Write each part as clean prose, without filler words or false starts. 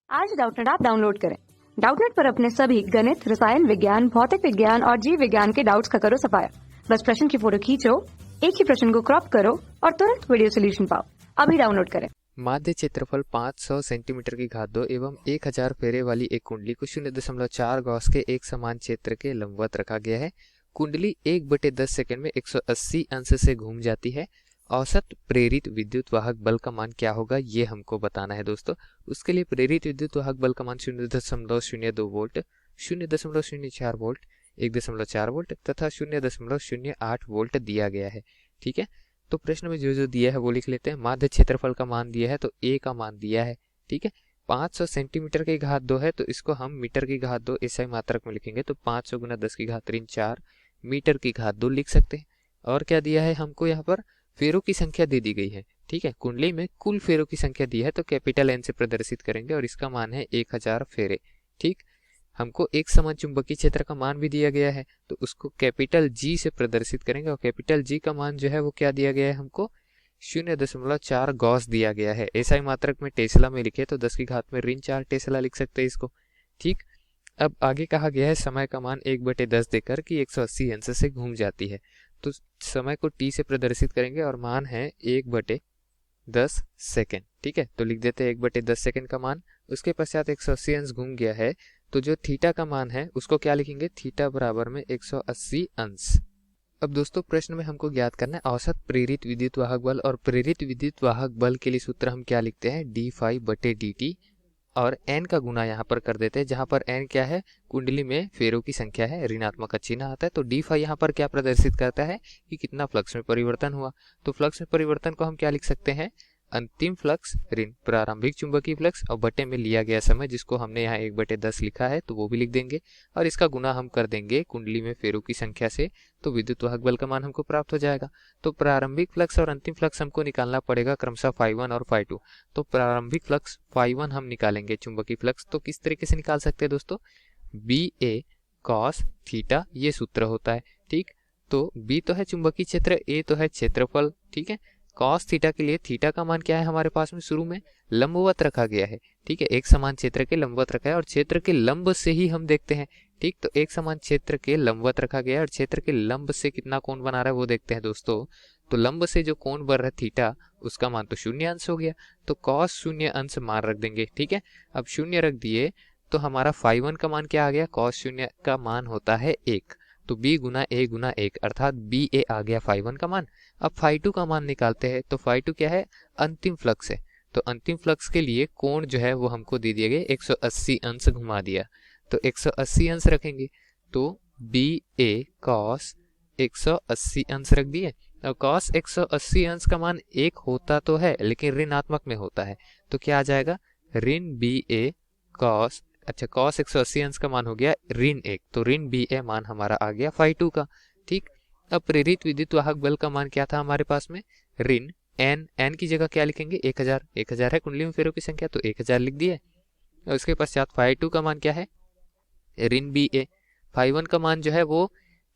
आज Doubtnut app download करें। Doubtnut पर अपने सभी गणित, रसायन विज्ञान, भौतिक विज्ञान और जीव विज्ञान के डाउट्स का करो सफाया। बस प्रश्न की फोटो खींचो, एक ही प्रश्न को क्रॉप करो और तुरंत वीडियो सोल्यूशन पाओ। अभी डाउनलोड करें। माध्य क्षेत्रफल 500 सेंटीमीटर की घात 2 एवं 1000 फेरे वाली एक कुंडली को 0.4 गॉस के एक समान क्षेत्र के लंबवत रखा गया है। कुंडली 1/10 सेकंड में 180 अंश से घूम जाती है। औसत प्रेरित विद्युत वाहक बल का मान क्या होगा, ये हमको बताना है दोस्तों। उसके लिए प्रेरित विद्युत वाहक बल का मान 0.02 वोल्ट, 0.04 वोल्ट, 1.4 वोल्ट तथा 0.08 वोल्ट दिया गया है। ठीक है, तो प्रश्न में जो जो दिया है वो लिख लेते हैं। माध्य क्षेत्रफल का मान दिया है तो ए का मान दिया है। ठीक है, 500 सेंटीमीटर की घात 2 है तो इसको हम मीटर की घात 2 ऐसा ही मात्रक में लिखेंगे, तो 500 गुना 10 की घात 4 मीटर की घात 2 लिख सकते हैं। और क्या दिया है हमको, यहाँ पर फेरों की संख्या दे दी गई है। ठीक है, कुंडली में कुल फेरों की संख्या दी है तो कैपिटल एन से प्रदर्शित करेंगे और इसका मान है 1000 फेरे। ठीक, हमको एक समान चुंबकीय क्षेत्र का मान भी दिया गया है तो उसको कैपिटल जी से प्रदर्शित करेंगे और कैपिटल जी का मान जो है वो क्या दिया गया है हमको, 0.4 गॉस दिया गया है। ऐसा ही मात्रक में टेस्ला में लिखे तो 10 की घात में ऋण 4 टेस्ला लिख सकते हैं इसको। ठीक, अब आगे कहा गया है समय का मान 1/10 देकर कि 180 अंश से घूम जाती है, तो समय को टी से प्रदर्शित करेंगे और मान है 1/10 सेकेंड। ठीक है, तो लिख देते हैं 1/10 सेकेंड का मान। उसके पश्चात 180 अंश घूम गया है तो जो थीटा का मान है उसको क्या लिखेंगे, थीटा बराबर में 180 अंश। अब दोस्तों प्रश्न में हमको ज्ञात करना है औसत प्रेरित विद्युत वाहक बल, और प्रेरित विद्युत वाहक बल के लिए सूत्र हम क्या लिखते हैं, d∅/dt, और n का गुना यहाँ पर कर देते हैं, जहाँ पर n क्या है, कुंडली में फेरों की संख्या है, ऋणात्मक का चिन्ह आता है। तो d∅ यहाँ पर क्या प्रदर्शित करता है कि कितना फ्लक्स में परिवर्तन हुआ। तो फ्लक्स में परिवर्तन को हम क्या लिख सकते हैं, अंतिम फ्लक्स ऋण प्रारंभिक चुंबकीय फ्लक्स और बटे में लिया गया समय, जिसको हमने यहाँ 1/10 लिखा है तो वो भी लिख देंगे और इसका गुना हम कर देंगे कुंडली में फेरों की संख्या से, तो विद्युत वाहक बल का मान हमको प्राप्त हो जाएगा। तो प्रारंभिक फ्लक्स और अंतिम फ्लक्स हमको निकालना पड़ेगा क्रमशः ∅1 और ∅2। तो प्रारंभिक फ्लक्स ∅1 हम निकालेंगे, चुंबकीय फ्लक्स तो किस तरीके से निकाल सकते हैं दोस्तों, BA cos थीटा, ये सूत्र होता है। ठीक, तो B तो है चुंबकीय क्षेत्र, A तो है क्षेत्रफल। ठीक है, cos थीटा के लिए थीटा का मान क्या है हमारे पास में, शुरू में लंबवत रखा गया है। ठीक है, एक समान क्षेत्र के लंबवत रखा है और क्षेत्र के लंब से ही हम देखते हैं। ठीक, तो एक समान क्षेत्र के लंबवत रखा गया है और क्षेत्र के लंब से कितना कोण बना रहा है वो देखते हैं दोस्तों। तो लंब से जो कोण बन रहा है थीटा, उसका मान तो 0 अंश हो गया, तो cos 0 अंश मान रख देंगे। ठीक है, अब 0 रख दिए तो हमारा ∅1 का मान क्या आ गया, cos 0 का मान होता है 1, तो b गुना a गुना 1 अर्थात BA आ गया ∅1 का मान। अब ∅2 का मान निकालते हैं तो ∅2 क्या है, अंतिम फ्लक्स है, तो अंतिम फ्लक्स के लिए कोण जो है वो हमको दे दिए गए 180 अंश घुमा दिया, तो 180 अंश रखेंगे तो BA cos 180 अंश रख दिए। और cos 180 अंश का मान 1 होता तो है लेकिन ऋणात्मक में होता है, तो क्या आ जाएगा, ऋण BA cos, अच्छा cos 180 अंश का मान हो गया ऋण 1, तो ऋण BA मान हमारा आ गया ∅2 का। ठीक, अब प्रेरित विद्युत वाहक बल का मान क्या था हमारे पास में, ऋण n की जगह क्या लिखेंगे, 1000 है कुंडली में फेरों की संख्या, तो 1000 लिख दिए। और उसके पश्चात ∅2 का मान क्या है, ऋण BA। ∅1 का मान जो है वो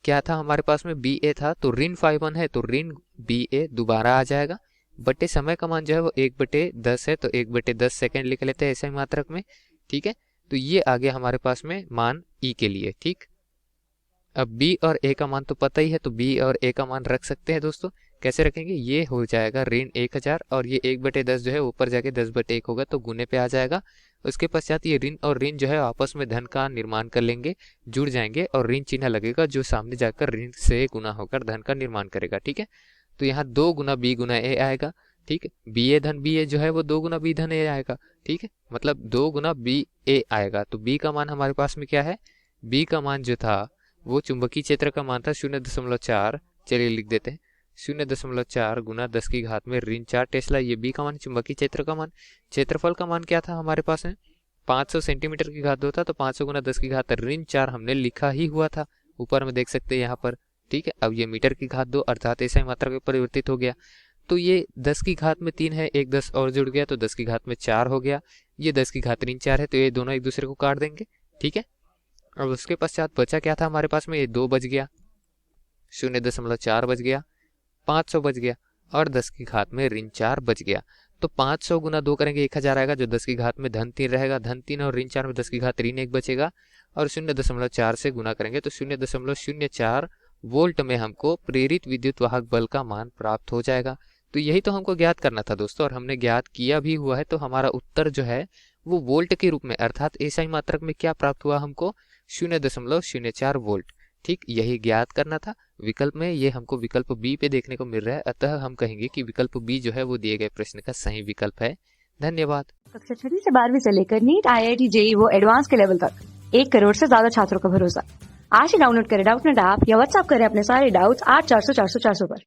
क्या था हमारे पास में, BA था, तो ऋण ∅1 है तो ऋण BA दोबारा आ जाएगा, बटे समय का मान जो है वो 1/10 है तो 1/10 सेकेंड लिख लेते हैं ऐसे ही मात्रक में। ठीक है, तो ये आ गया हमारे पास में मान E के लिए। ठीक, अब B और A का मान तो पता ही है, तो B और A का मान रख सकते हैं दोस्तों। कैसे रखेंगे, ये हो जाएगा ऋण 1000 और ये 1/10 जो है ऊपर जाके 10/1 होगा तो गुने पे आ जाएगा। उसके पश्चात ये ऋण और ऋण जो है आपस में धन का निर्माण कर लेंगे, जुड़ जाएंगे और ऋण चिन्ह लगेगा जो सामने जाकर ऋण से गुना होकर धन का निर्माण करेगा। ठीक है, तो यहाँ 2 गुना B गुना A आएगा। ठीक है, BA धन BA जो है वो 2 गुना B धन A आएगा। ठीक है, मतलब 2 गुना BA आएगा, तो B का मान हमारे पास में क्या है, B का मान जो था वो चुंबकीय क्षेत्र का मान था 0.4, चलिए लिख देते हैं 0.4 गुना 10 की घात में ऋण 4 टेस्ला, ये B का मान चुंबकीय क्षेत्र का मान। क्षेत्रफल का मान क्या था हमारे पास में, 500 सेंटीमीटर की घात 2 था, तो 500 गुना 10 की घात ऋण 4 हमने लिखा ही हुआ था, ऊपर में देख सकते हैं यहाँ पर। ठीक है, अब ये मीटर की घात 2 अर्थात ऐसा ही मात्रा में परिवर्तित हो गया, तो ये 10 की घात में 3 है, एक 10 और जुड़ गया तो 10 की घात में 4 हो गया, ये 10 की घात ऋण 4 है तो ये दोनों एक दूसरे को काट देंगे। ठीक है, और उसके पश्चात बचा क्या था हमारे पास में, ये 2 बच गया, 0.4 बच गया, 500 बच गया और 10 की घात में ऋण 4 बच गया। तो 500 गुना 2 करेंगे 1000 आएगा, जो 10 की घात में धन 3 रहेगा, धन 3 और ऋण 4 में 10 की घात ऋण 1 बचेगा, और 0.4 से गुना करेंगे तो 0.04 वोल्ट में हमको प्रेरित विद्युत वाहक बल का मान प्राप्त हो जाएगा। तो यही तो हमको ज्ञात करना था दोस्तों, और हमने ज्ञात किया भी हुआ है। तो हमारा उत्तर जो है वो वोल्ट के रूप में, अर्थात एसआई मात्रक में क्या प्राप्त हुआ हमको, 0.04 वोल्ट। ठीक, यही ज्ञात करना था। विकल्प में ये हमको विकल्प बी पे देखने को मिल रहा है, अतः हम कहेंगे कि विकल्प बी जो है वो दिए गए प्रश्न का सही विकल्प है। धन्यवाद। कक्षा 6 से 12वीं से लेकर नीट, IIT, JEE वो एडवांस के लेवल तक 1 करोड़ से ज्यादा छात्रों का भरोसा। आज ही डाउनलोड करें डाउटनेट ऐप या व्हाट्सएप करें अपने सारे डाउट्स 8400 400 400 पर।